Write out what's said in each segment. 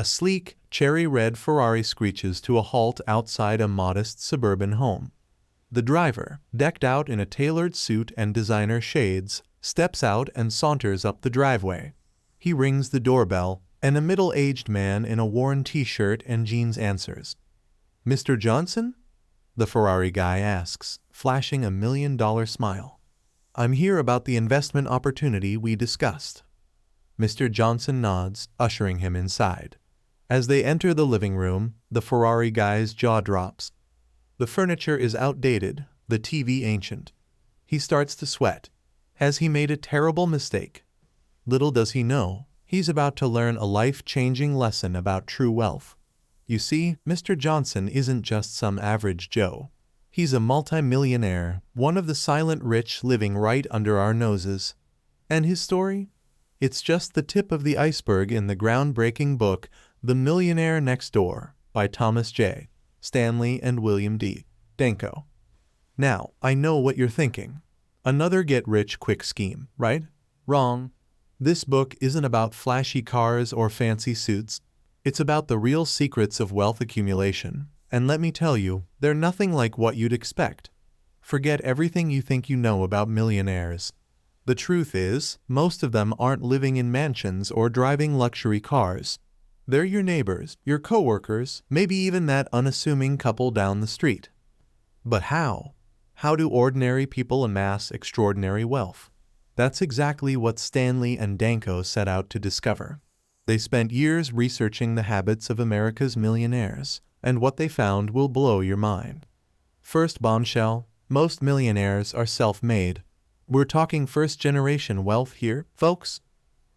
A sleek, cherry-red Ferrari screeches to a halt outside a modest suburban home. The driver, decked out in a tailored suit and designer shades, steps out and saunters up the driveway. He rings the doorbell, and a middle-aged man in a worn t-shirt and jeans answers. "Mr. Johnson?" the Ferrari guy asks, flashing a $1 million smile. "I'm here about the investment opportunity we discussed." Mr. Johnson nods, ushering him inside. As they enter the living room, the Ferrari guy's jaw drops. The furniture is outdated, the TV ancient. He starts to sweat. Has he made a terrible mistake? Little does he know, he's about to learn a life-changing lesson about true wealth. You see, Mr. Johnson isn't just some average Joe. He's a multi-millionaire, one of the silent rich living right under our noses. And his story? It's just the tip of the iceberg in the groundbreaking book, The Millionaire Next Door, by Thomas J. Stanley and William D. Danko. Now, I know what you're thinking. Another get-rich-quick scheme, right? Wrong. This book isn't about flashy cars or fancy suits. It's about the real secrets of wealth accumulation, and let me tell you, they're nothing like what you'd expect. Forget everything you think you know about millionaires. The truth is, most of them aren't living in mansions or driving luxury cars. They're your neighbors, your coworkers, maybe even that unassuming couple down the street. But how? How do ordinary people amass extraordinary wealth? That's exactly what Stanley and Danko set out to discover. They spent years researching the habits of America's millionaires, and what they found will blow your mind. First bombshell, most millionaires are self-made. We're talking first-generation wealth here, folks.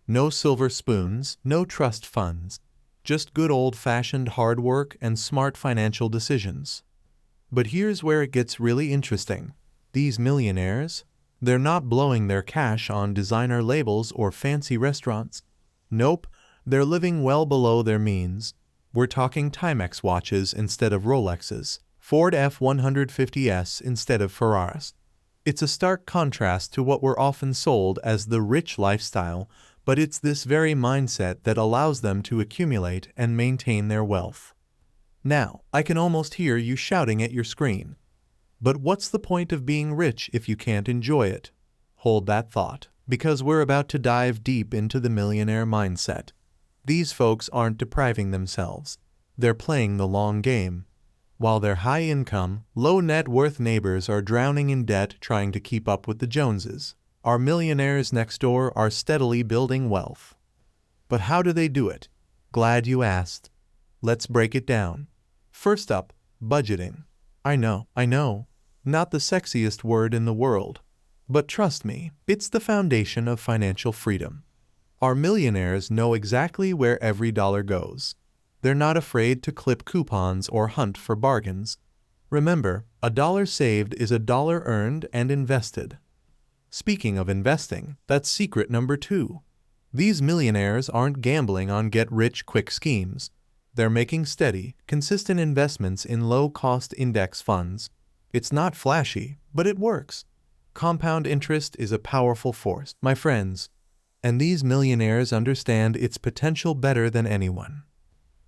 No silver spoons, no trust funds. Just good old-fashioned hard work and smart financial decisions. But here's where it gets really interesting. These millionaires, they're not blowing their cash on designer labels or fancy restaurants. Nope, they're living well below their means. We're talking Timex watches instead of Rolexes, Ford F-150s instead of Ferraris. It's a stark contrast to what we're often sold as the rich lifestyle, but it's this very mindset that allows them to accumulate and maintain their wealth. Now, I can almost hear you shouting at your screen. But what's the point of being rich if you can't enjoy it? Hold that thought, because we're about to dive deep into the millionaire mindset. These folks aren't depriving themselves. They're playing the long game. While their high-income, low-net-worth neighbors are drowning in debt trying to keep up with the Joneses, our millionaires next door are steadily building wealth. But how do they do it? Glad you asked. Let's break it down. First up, budgeting. I know. Not the sexiest word in the world. But trust me, it's the foundation of financial freedom. Our millionaires know exactly where every dollar goes. They're not afraid to clip coupons or hunt for bargains. Remember, a dollar saved is a dollar earned and invested. Speaking of investing, that's secret number 2. These millionaires aren't gambling on get-rich-quick schemes. They're making steady, consistent investments in low-cost index funds. It's not flashy, but it works. Compound interest is a powerful force, my friends, and these millionaires understand its potential better than anyone.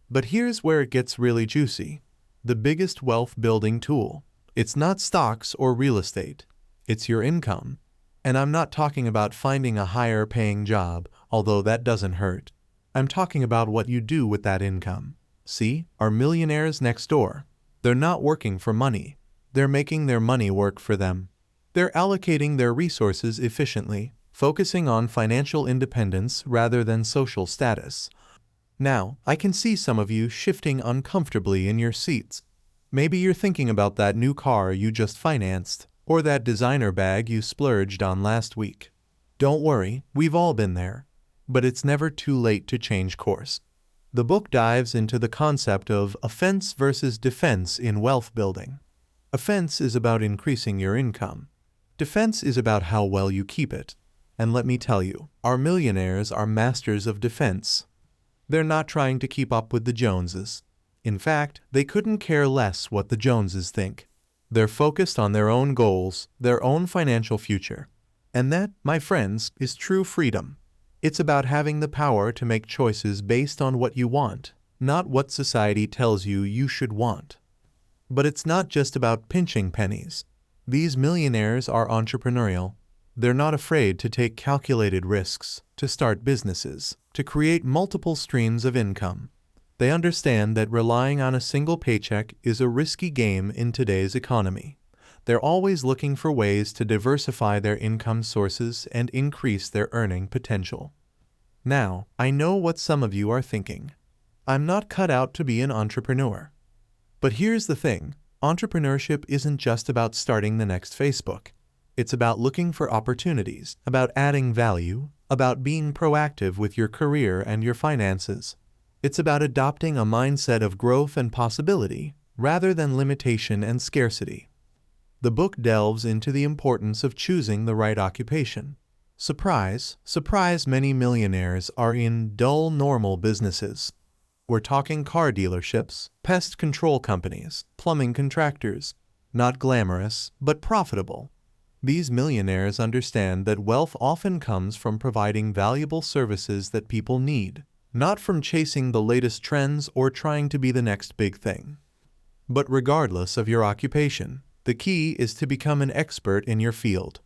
But here's where it gets really juicy. The biggest wealth-building tool. It's not stocks or real estate. It's your income. And I'm not talking about finding a higher-paying job, although that doesn't hurt. I'm talking about what you do with that income. See, our millionaires next door. They're not working for money. They're making their money work for them. They're allocating their resources efficiently, focusing on financial independence rather than social status. Now, I can see some of you shifting uncomfortably in your seats. Maybe you're thinking about that new car you just financed, or that designer bag you splurged on last week. Don't worry, we've all been there. But it's never too late to change course. The book dives into the concept of offense versus defense in wealth building. Offense is about increasing your income. Defense is about how well you keep it. And let me tell you, our millionaires are masters of defense. They're not trying to keep up with the Joneses. In fact, they couldn't care less what the Joneses think. They're focused on their own goals, their own financial future. And that, my friends, is true freedom. It's about having the power to make choices based on what you want, not what society tells you you should want. But it's not just about pinching pennies. These millionaires are entrepreneurial. They're not afraid to take calculated risks, to start businesses, to create multiple streams of income. They understand that relying on a single paycheck is a risky game in today's economy. They're always looking for ways to diversify their income sources and increase their earning potential. Now, I know what some of you are thinking. I'm not cut out to be an entrepreneur. But here's the thing, entrepreneurship isn't just about starting the next Facebook. It's about looking for opportunities, about adding value, about being proactive with your career and your finances. It's about adopting a mindset of growth and possibility, rather than limitation and scarcity. The book delves into the importance of choosing the right occupation. Surprise, surprise, many millionaires are in dull, normal businesses. We're talking car dealerships, pest control companies, plumbing contractors. Not glamorous, but profitable. These millionaires understand that wealth often comes from providing valuable services that people need, not from chasing the latest trends or trying to be the next big thing. But regardless of your occupation, the key is to become an expert in your field.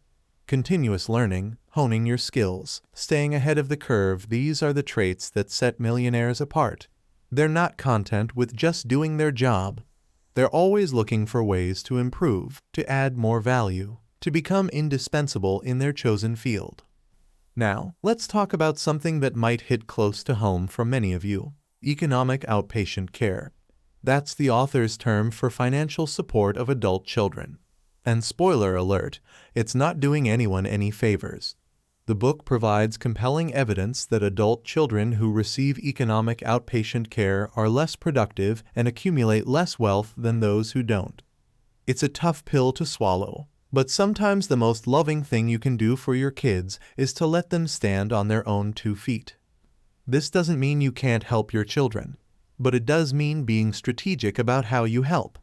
Continuous learning, honing your skills, staying ahead of the curve, these are the traits that set millionaires apart. They're not content with just doing their job. They're always looking for ways to improve, to add more value, to become indispensable in their chosen field. Now, let's talk about something that might hit close to home for many of you: economic outpatient care. That's the author's term for financial support of adult children. And spoiler alert, it's not doing anyone any favors. The book provides compelling evidence that adult children who receive economic outpatient care are less productive and accumulate less wealth than those who don't. It's a tough pill to swallow, but sometimes the most loving thing you can do for your kids is to let them stand on their own 2 feet. This doesn't mean you can't help your children, but it does mean being strategic about how you help.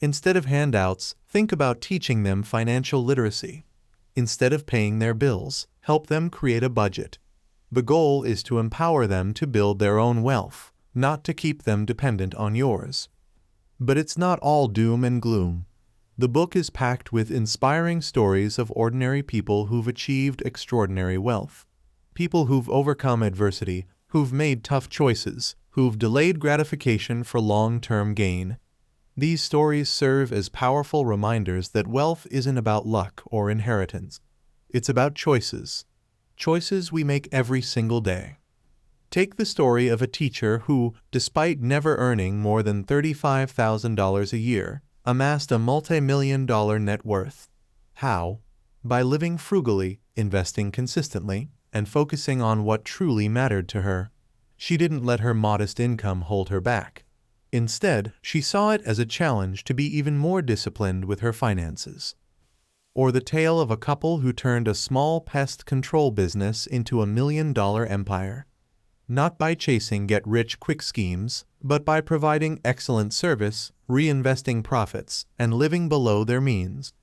Instead of handouts, think about teaching them financial literacy. Instead of paying their bills, help them create a budget. The goal is to empower them to build their own wealth, not to keep them dependent on yours. But it's not all doom and gloom. The book is packed with inspiring stories of ordinary people who've achieved extraordinary wealth. People who've overcome adversity, who've made tough choices, who've delayed gratification for long-term gain. These stories serve as powerful reminders that wealth isn't about luck or inheritance. It's about choices. Choices we make every single day. Take the story of a teacher who, despite never earning more than $35,000 a year, amassed a multi-million-dollar net worth. How? By living frugally, investing consistently, and focusing on what truly mattered to her. She didn't let her modest income hold her back. Instead, she saw it as a challenge to be even more disciplined with her finances. Or the tale of a couple who turned a small pest control business into $1 million empire. Not by chasing get-rich-quick schemes, but by providing excellent service, reinvesting profits, and living below their means.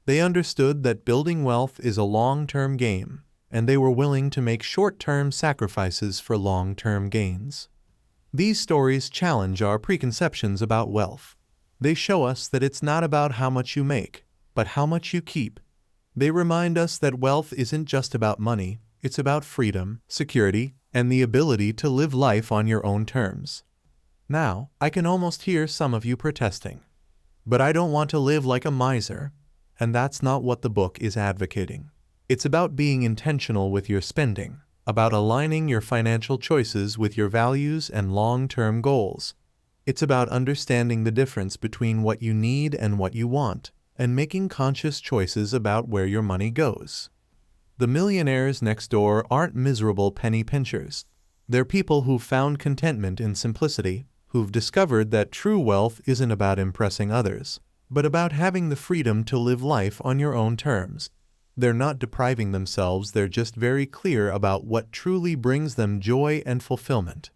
They understood that building wealth is a long-term game, and they were willing to make short-term sacrifices for long-term gains. These stories challenge our preconceptions about wealth. They show us that it's not about how much you make, but how much you keep. They remind us that wealth isn't just about money, it's about freedom, security, and the ability to live life on your own terms. Now, I can almost hear some of you protesting. But I don't want to live like a miser. And that's not what the book is advocating. It's about being intentional with your spending, about aligning your financial choices with your values and long-term goals. It's about understanding the difference between what you need and what you want, and making conscious choices about where your money goes. The millionaires next door aren't miserable penny pinchers. They're people who've found contentment in simplicity, who've discovered that true wealth isn't about impressing others, but about having the freedom to live life on your own terms. They're not depriving themselves, they're just very clear about what truly brings them joy and fulfillment.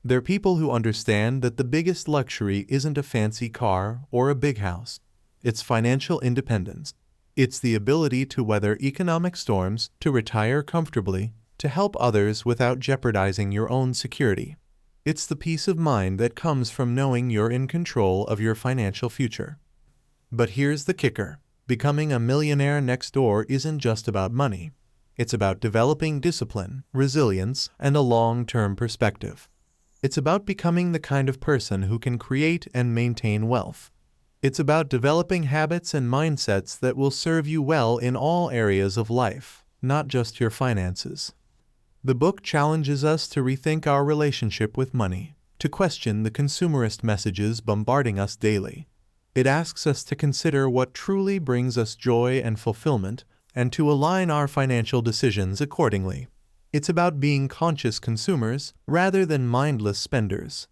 They're people who understand that the biggest luxury isn't a fancy car or a big house. It's financial independence. It's the ability to weather economic storms, to retire comfortably, to help others without jeopardizing your own security. It's the peace of mind that comes from knowing you're in control of your financial future. But here's the kicker. Becoming a millionaire next door isn't just about money. It's about developing discipline, resilience, and a long-term perspective. It's about becoming the kind of person who can create and maintain wealth. It's about developing habits and mindsets that will serve you well in all areas of life, not just your finances. The book challenges us to rethink our relationship with money, to question the consumerist messages bombarding us daily. It asks us to consider what truly brings us joy and fulfillment, and to align our financial decisions accordingly. It's about being conscious consumers rather than mindless spenders.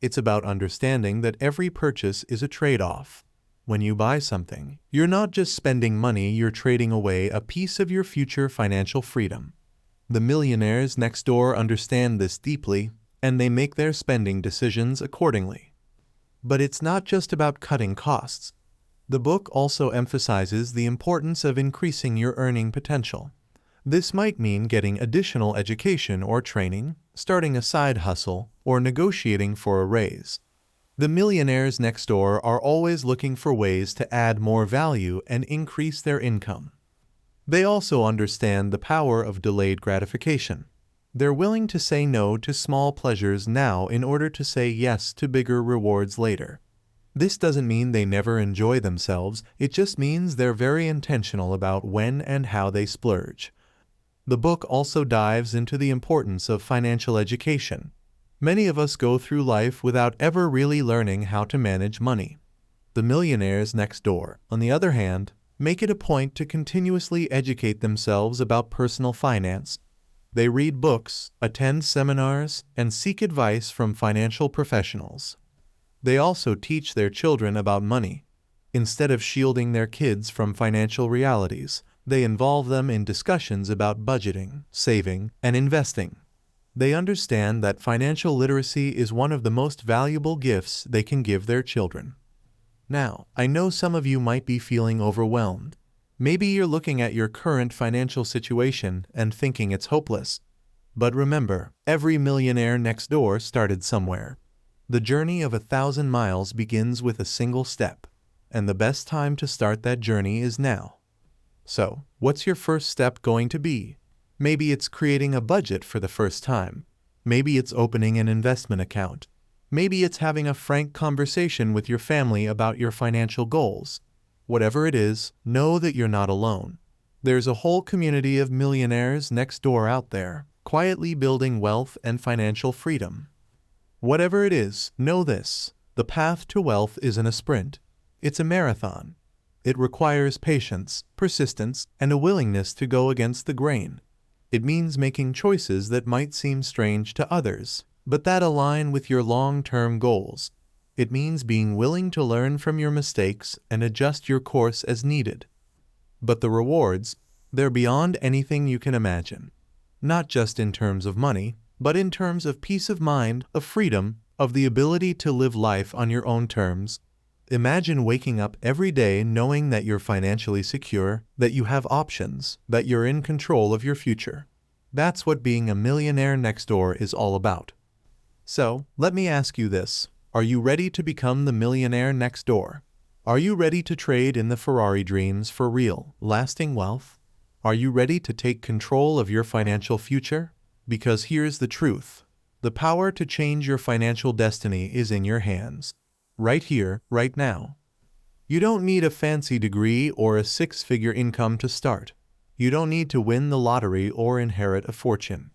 It's about understanding that every purchase is a trade-off. When you buy something, you're not just spending money, you're trading away a piece of your future financial freedom. The millionaires next door understand this deeply, and they make their spending decisions accordingly. But it's not just about cutting costs. The book also emphasizes the importance of increasing your earning potential. This might mean getting additional education or training, starting a side hustle, or negotiating for a raise. The millionaires next door are always looking for ways to add more value and increase their income. They also understand the power of delayed gratification. They're willing to say no to small pleasures now in order to say yes to bigger rewards later. This doesn't mean they never enjoy themselves, it just means they're very intentional about when and how they splurge. The book also dives into the importance of financial education. Many of us go through life without ever really learning how to manage money. The millionaires next door, on the other hand, make it a point to continuously educate themselves about personal finance. They read books, attend seminars, and seek advice from financial professionals. They also teach their children about money. Instead of shielding their kids from financial realities, they involve them in discussions about budgeting, saving, and investing. They understand that financial literacy is one of the most valuable gifts they can give their children. Now, I know some of you might be feeling overwhelmed. Maybe you're looking at your current financial situation and thinking it's hopeless. But remember, every millionaire next door started somewhere. The journey of 1,000 miles begins with a single step, and the best time to start that journey is now. So, what's your first step going to be? Maybe it's creating a budget for the first time. Maybe it's opening an investment account. Maybe it's having a frank conversation with your family about your financial goals. Whatever it is, know that you're not alone. There's a whole community of millionaires next door out there, quietly building wealth and financial freedom. Whatever it is, know this: the path to wealth isn't a sprint. It's a marathon. It requires patience, persistence, and a willingness to go against the grain. It means making choices that might seem strange to others, but that align with your long-term goals. It means being willing to learn from your mistakes and adjust your course as needed. But the rewards, they're beyond anything you can imagine. Not just in terms of money, but in terms of peace of mind, of freedom, of the ability to live life on your own terms. Imagine waking up every day knowing that you're financially secure, that you have options, that you're in control of your future. That's what being a millionaire next door is all about. So, let me ask you this. Are you ready to become the millionaire next door? Are you ready to trade in the Ferrari dreams for real, lasting wealth? Are you ready to take control of your financial future? Because here's the truth. The power to change your financial destiny is in your hands. Right here, right now. You don't need a fancy degree or a six-figure income to start. You don't need to win the lottery or inherit a fortune.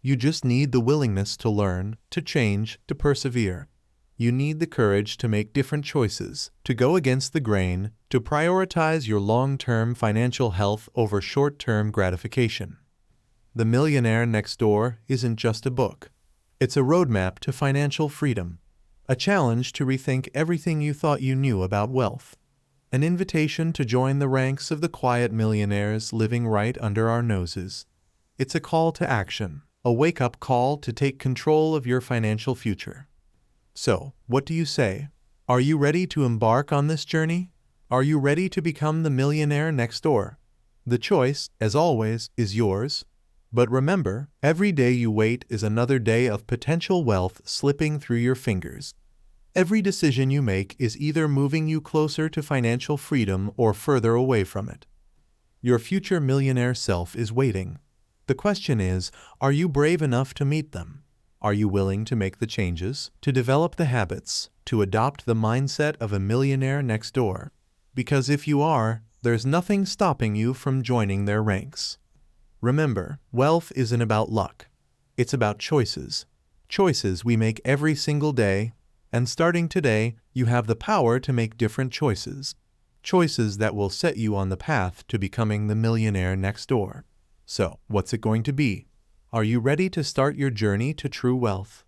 You just need the willingness to learn, to change, to persevere. You need the courage to make different choices, to go against the grain, to prioritize your long-term financial health over short-term gratification. The Millionaire Next Door isn't just a book. It's a roadmap to financial freedom, a challenge to rethink everything you thought you knew about wealth, an invitation to join the ranks of the quiet millionaires living right under our noses. It's a call to action, a wake-up call to take control of your financial future. So, what do you say? Are you ready to embark on this journey? Are you ready to become the millionaire next door? The choice, as always, is yours. But remember, every day you wait is another day of potential wealth slipping through your fingers. Every decision you make is either moving you closer to financial freedom or further away from it. Your future millionaire self is waiting. The question is, are you brave enough to meet them? Are you willing to make the changes, to develop the habits, to adopt the mindset of a millionaire next door? Because if you are, there's nothing stopping you from joining their ranks. Remember, wealth isn't about luck. It's about choices. Choices we make every single day, and starting today, you have the power to make different choices. Choices that will set you on the path to becoming the millionaire next door. So, what's it going to be? Are you ready to start your journey to true wealth?